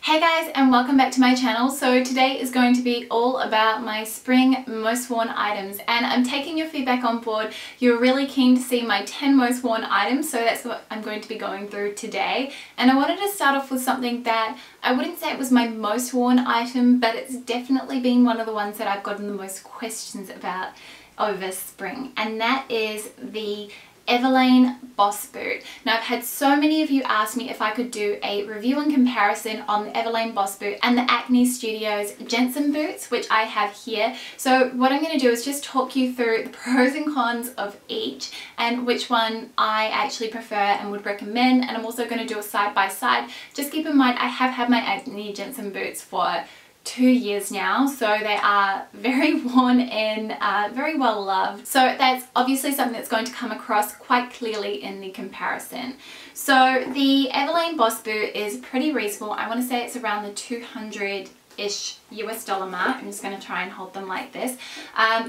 Hey guys, and welcome back to my channel. So today is going to be all about my spring most worn items, and I'm taking your feedback on board. You're really keen to see my 10 most worn items, so that's what I'm going to be going through today. And I wanted to start off with something that I wouldn't say it was my most worn item, but it's definitely been one of the ones that I've gotten the most questions about over spring, and that is the Eyeliner Boss Boot. Now, I've had so many of you ask me if I could do a review and comparison on the Eyeliner Boss Boot and the Acne Studios Jensen boots, which I have here. So what I'm going to do is just talk you through the pros and cons of each and which one I actually prefer and would recommend, and I'm also going to do a side by side. Just keep in mind I have had my Acne Jensen boots for 2 years now, so they are very worn and very well loved. So that's obviously something that's going to come across quite clearly in the comparison. So the Eyeliner Boss Boot is pretty reasonable. I want to say it's around the $200-ish US dollar mark. I'm just going to try and hold them like this.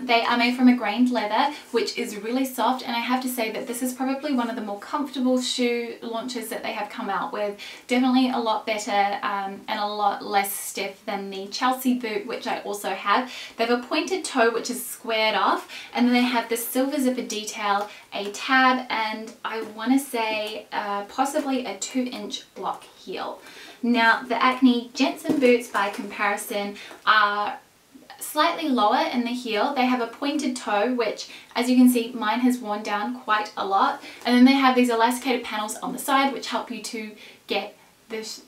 They are made from a grained leather, which is really soft, and I have to say that this is probably one of the more comfortable shoe launches that they have come out with. Definitely a lot better and a lot less stiff than the Chelsea boot, which I also have. They have a pointed toe which is squared off, and then they have this silver zipper detail, a tab, and I want to say possibly a 2-inch block heel. Now, the Acne Jensen boots by comparison are slightly lower in the heel. They have a pointed toe, which, as you can see, mine has worn down quite a lot. And then they have these elasticated panels on the side which help you to get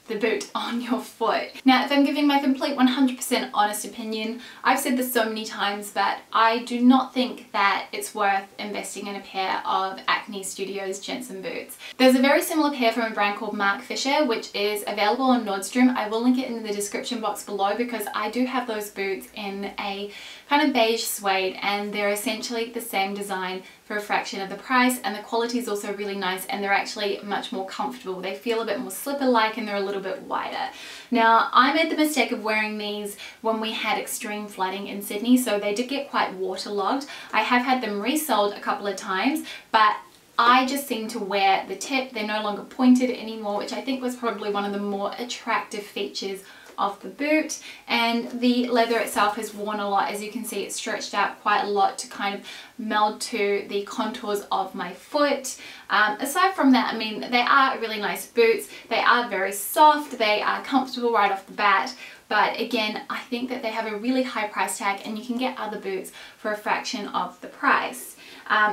the boot on your foot. Now, if I'm giving my complete 100% honest opinion, I've said this so many times, but I do not think that it's worth investing in a pair of Acne Studios Jensen boots. There's a very similar pair from a brand called Mark Fisher, which is available on Nordstrom. I will link it in the description box below because I do have those boots in a kind of beige suede, and they're essentially the same design for a fraction of the price, and the quality is also really nice, and they're actually much more comfortable. They feel a bit more slipper-like and they're a little bit wider. Now, I made the mistake of wearing these when we had extreme flooding in Sydney, so they did get quite waterlogged. I have had them resold a couple of times, but I just seem to wear the tip. They're no longer pointed anymore, which I think was probably one of the more attractive features of the boot. And the leather itself has worn a lot. As you can see, it's stretched out quite a lot to kind of meld to the contours of my foot. Aside from that, I mean, they are really nice boots. They are very soft. They are comfortable right off the bat. But again, I think that they have a really high price tag, and you can get other boots for a fraction of the price.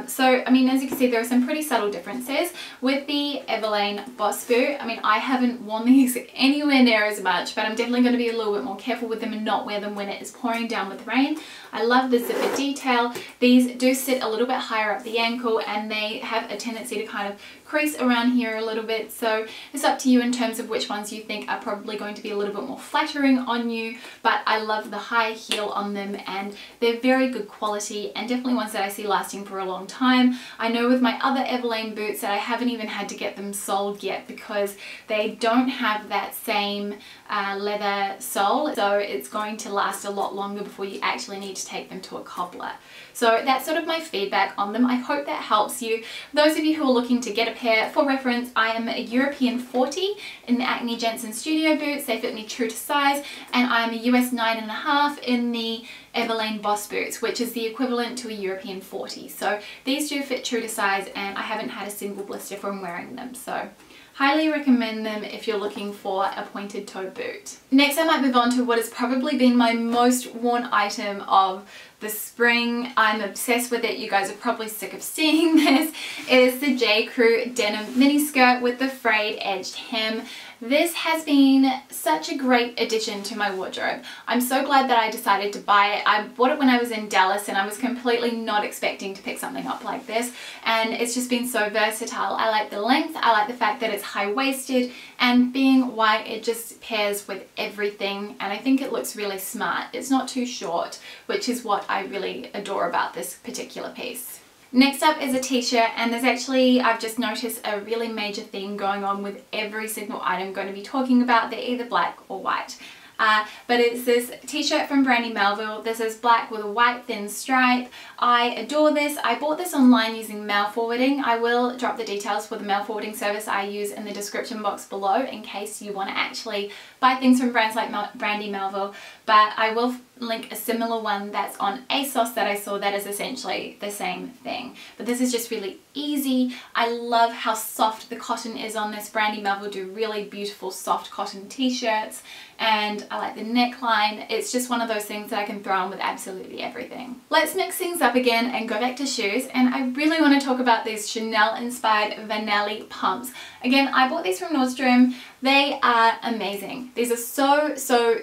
So, I mean, as you can see, there are some pretty subtle differences. With the Eyeliner Boss Boot, I mean, I haven't worn these anywhere near as much, but I'm definitely going to be a little bit more careful with them and not wear them when it is pouring down with rain. I love the zipper detail. These do sit a little bit higher up the ankle, and they have a tendency to kind of crease around here a little bit, so it's up to you in terms of which ones you think are probably going to be a little bit more flattering on you. But I love the high heel on them, and they're very good quality and definitely ones that I see lasting for a long time. I know with my other Eyeliner boots that I haven't even had to get them soled yet because they don't have that same leather sole, so it's going to last a lot longer before you actually need to take them to a cobbler. So that's sort of my feedback on them. I hope that helps you. Those of you who are looking to get a pair, for reference, I am a European 40 in the Acne Jensen Studio boots. They fit me true to size, and I am a US 9.5 in the Eyeliner Boss boots, which is the equivalent to a European 40. So these do fit true to size, and I haven't had a single blister from wearing them. So highly recommend them if you're looking for a pointed toe boot. Next, I might move on to what has probably been my most worn item of the spring. I'm obsessed with it. You guys are probably sick of seeing this. It is the J. Crew denim miniskirt with the frayed edged hem. This has been such a great addition to my wardrobe. I'm so glad that I decided to buy it. I bought it when I was in Dallas, and I was completely not expecting to pick something up like this, and it's just been so versatile. I like the length, I like the fact that it's high-waisted, and being white, it just pairs with everything, and I think it looks really smart. It's not too short, which is what I really adore about this particular piece. Next up is a t-shirt, and there's actually, I've just noticed a really major theme going on with every single item I'm going to be talking about. They're either black or white. but it's this t-shirt from Brandy Melville. This is black with a white thin stripe. I adore this. I bought this online using mail forwarding. I will drop the details for the mail forwarding service I use in the description box below in case you want to actually buy things from brands like Brandy Melville, but I will link a similar one that's on ASOS that I saw that is essentially the same thing. But this is just really easy. I love how soft the cotton is on this. Brandy Melville do really beautiful soft cotton t-shirts, and I like the neckline. It's just one of those things that I can throw on with absolutely everything. Let's mix things up again and go back to shoes, and I really want to talk about these Chanel inspired Vanelli pumps. Again, I bought these from Nordstrom. They are amazing. These are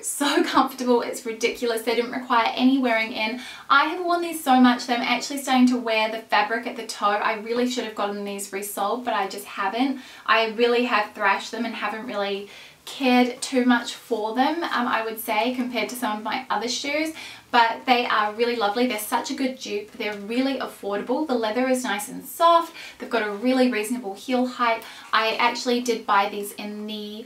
so comfortable. It's ridiculous. They didn't require any wearing in. I have worn these so much that I'm actually starting to wear the fabric at the toe. I really should have gotten these resold, but I just haven't. I really have thrashed them and haven't really cared too much for them, I would say, compared to some of my other shoes, but they are really lovely. They're such a good dupe. They're really affordable. The leather is nice and soft. They've got a really reasonable heel height. I actually did buy these in the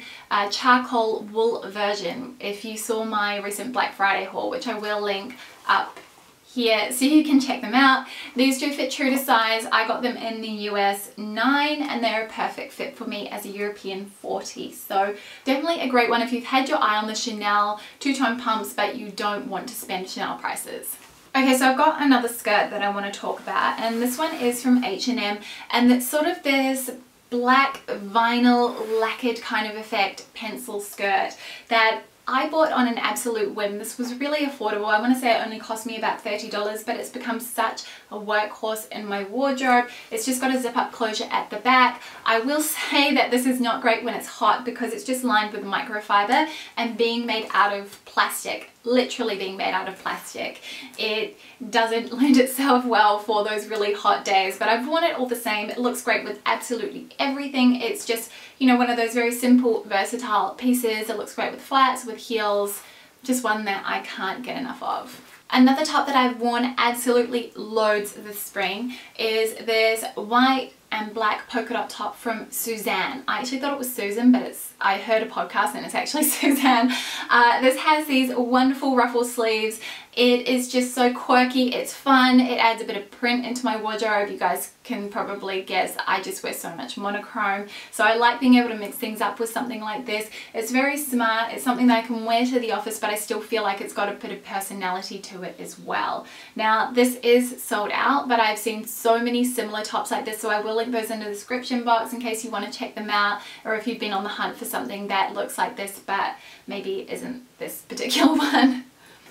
charcoal wool version. If you saw my recent Black Friday haul, which I will link up here so you can check them out. These do fit true to size. I got them in the US 9 and they're a perfect fit for me as a European 40. So definitely a great one if you've had your eye on the Chanel two-tone pumps but you don't want to spend Chanel prices. Okay, so I've got another skirt that I want to talk about, and this one is from H&M, and it's sort of this black vinyl lacquered kind of effect pencil skirt that I bought on an absolute whim. This was really affordable. I want to say it only cost me about $30, but it's become such a workhorse in my wardrobe. It's just got a zip up closure at the back. I will say that this is not great when it's hot because it's just lined with microfiber and being made out of plastic, literally being made out of plastic. It doesn't lend itself well for those really hot days, but I've worn it all the same. It looks great with absolutely everything. It's just, you know, one of those very simple, versatile pieces. It looks great with flats, with heels, just one that I can't get enough of. Another top that I've worn absolutely loads this spring is this white and black polka dot top from Suzanne. I actually thought it was Susan, but I heard a podcast and it's actually Suzanne. This has these wonderful ruffle sleeves. It is just so quirky, it's fun, it adds a bit of print into my wardrobe. You guys can probably guess I just wear so much monochrome, so I like being able to mix things up with something like this. It's very smart, it's something that I can wear to the office, but I still feel like it's got a bit of personality to it as well. Now this is sold out, but I've seen so many similar tops like this, so I will link those in the description box in case you want to check them out, or if you've been on the hunt for something that looks like this but maybe isn't this particular one.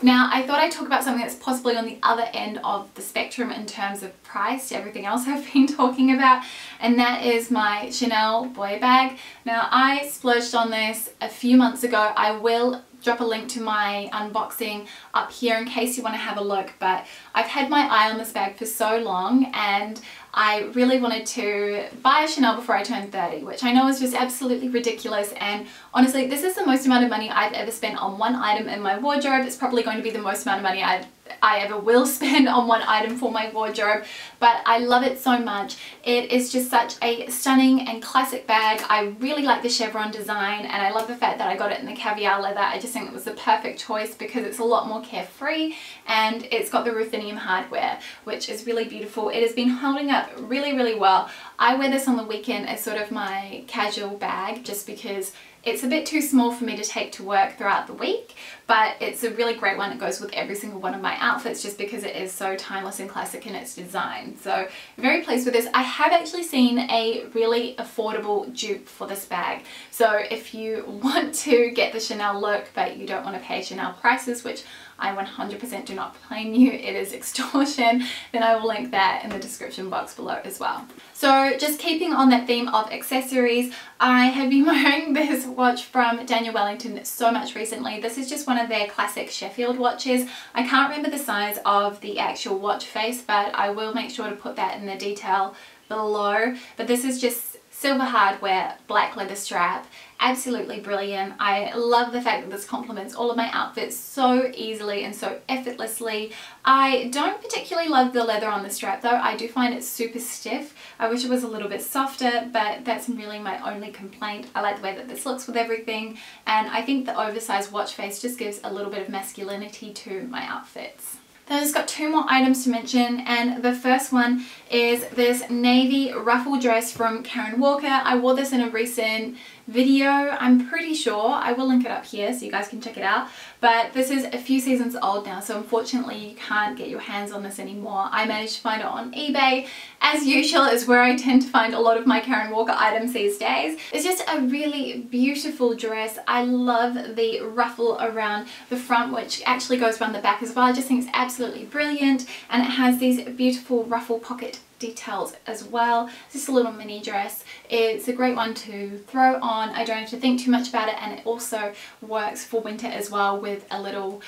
Now, I thought I'd talk about something that's possibly on the other end of the spectrum in terms of price to everything else I've been talking about, and that is my Chanel boy bag. Now, I splurged on this a few months ago. I will drop a link to my unboxing up here in case you want to have a look, but I've had my eye on this bag for so long and I really wanted to buy a Chanel before I turned 30, which I know is just absolutely ridiculous, and honestly this is the most amount of money I've ever spent on one item in my wardrobe. It's probably going to be the most amount of money I ever will spend on one item for my wardrobe, but I love it so much. It is just such a stunning and classic bag. I really like the chevron design and I love the fact that I got it in the caviar leather. I just think it was the perfect choice because it's a lot more carefree and it's got the ruthenium hardware, which is really beautiful. It has been holding up really well. I wear this on the weekend as sort of my casual bag just because it's a bit too small for me to take to work throughout the week, but it's a really great one. It goes with every single one of my outfits just because it is so timeless and classic in its design. So very pleased with this. I have actually seen a really affordable dupe for this bag. So if you want to get the Chanel look but you don't want to pay Chanel prices, which I 100% do not blame you, it is extortion, then I will link that in the description box below as well. So just keeping on that theme of accessories, I have been wearing this watch from Daniel Wellington so much recently. This is just one of their classic Sheffield watches. I can't remember the size of the actual watch face, but I will make sure to put that in the detail below. But this is just silver hardware, black leather strap, absolutely brilliant. I love the fact that this complements all of my outfits so easily and so effortlessly. I don't particularly love the leather on the strap though. I do find it super stiff. I wish it was a little bit softer, but that's really my only complaint. I like the way that this looks with everything, and I think the oversized watch face just gives a little bit of masculinity to my outfits. Then I've just got two more items to mention, and the first one is this navy ruffle dress from Karen Walker. I wore this in a recent video, I'm pretty sure. I will link it up here so you guys can check it out, but this is a few seasons old now, so unfortunately you can't get your hands on this anymore. I managed to find it on eBay. As usual, is where I tend to find a lot of my Karen Walker items these days. It's just a really beautiful dress. I love the ruffle around the front, which actually goes around the back as well. I just think it's absolutely brilliant, and it has these beautiful ruffle pocket details as well. It's just a little mini dress. It's a great one to throw on. I don't have to think too much about it, and it also works for winter as well with a little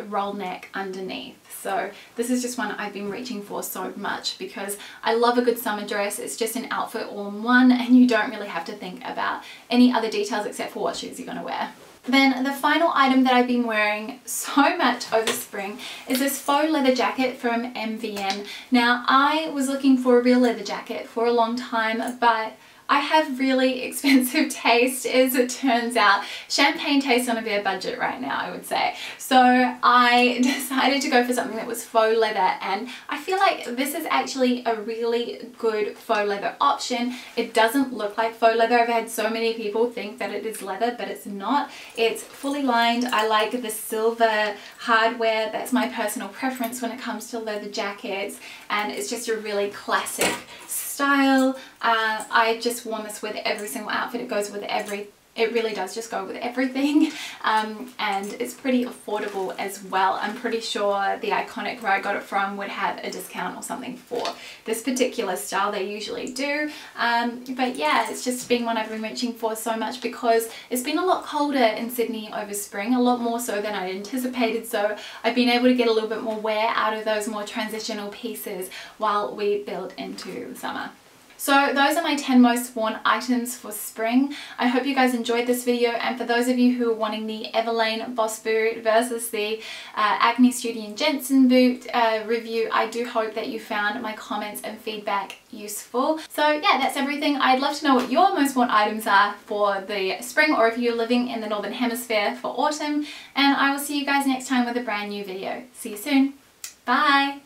roll neck underneath. So this is just one I've been reaching for so much because I love a good summer dress. It's just an outfit all in one, and you don't really have to think about any other details except for what shoes you're going to wear. Then the final item that I've been wearing so much over spring is this faux leather jacket from MVN. Now, I was looking for a real leather jacket for a long time, but I have really expensive taste, as it turns out. Champagne taste on a bare budget right now, I would say. So I decided to go for something that was faux leather, and I feel like this is actually a really good faux leather option. It doesn't look like faux leather. I've had so many people think that it is leather, but it's not. It's fully lined. I like the silver hardware. That's my personal preference when it comes to leather jackets, and it's just a really classic style. I just worn this with every single outfit. It goes with it really does just go with everything, and it's pretty affordable as well. I'm pretty sure the Iconic, where I got it from, would have a discount or something for this particular style. They usually do, but yeah, it's just been one I've been reaching for so much because it's been a lot colder in Sydney over spring, a lot more so than I anticipated, so I've been able to get a little bit more wear out of those more transitional pieces while we build into summer. So those are my 10 most worn items for spring. I hope you guys enjoyed this video, and for those of you who are wanting the Everlane Boss boot versus the Acne Studio Jensen boot review, I do hope that you found my comments and feedback useful. So yeah, that's everything. I'd love to know what your most worn items are for the spring, or if you're living in the Northern Hemisphere for autumn, and I will see you guys next time with a brand new video. See you soon. Bye!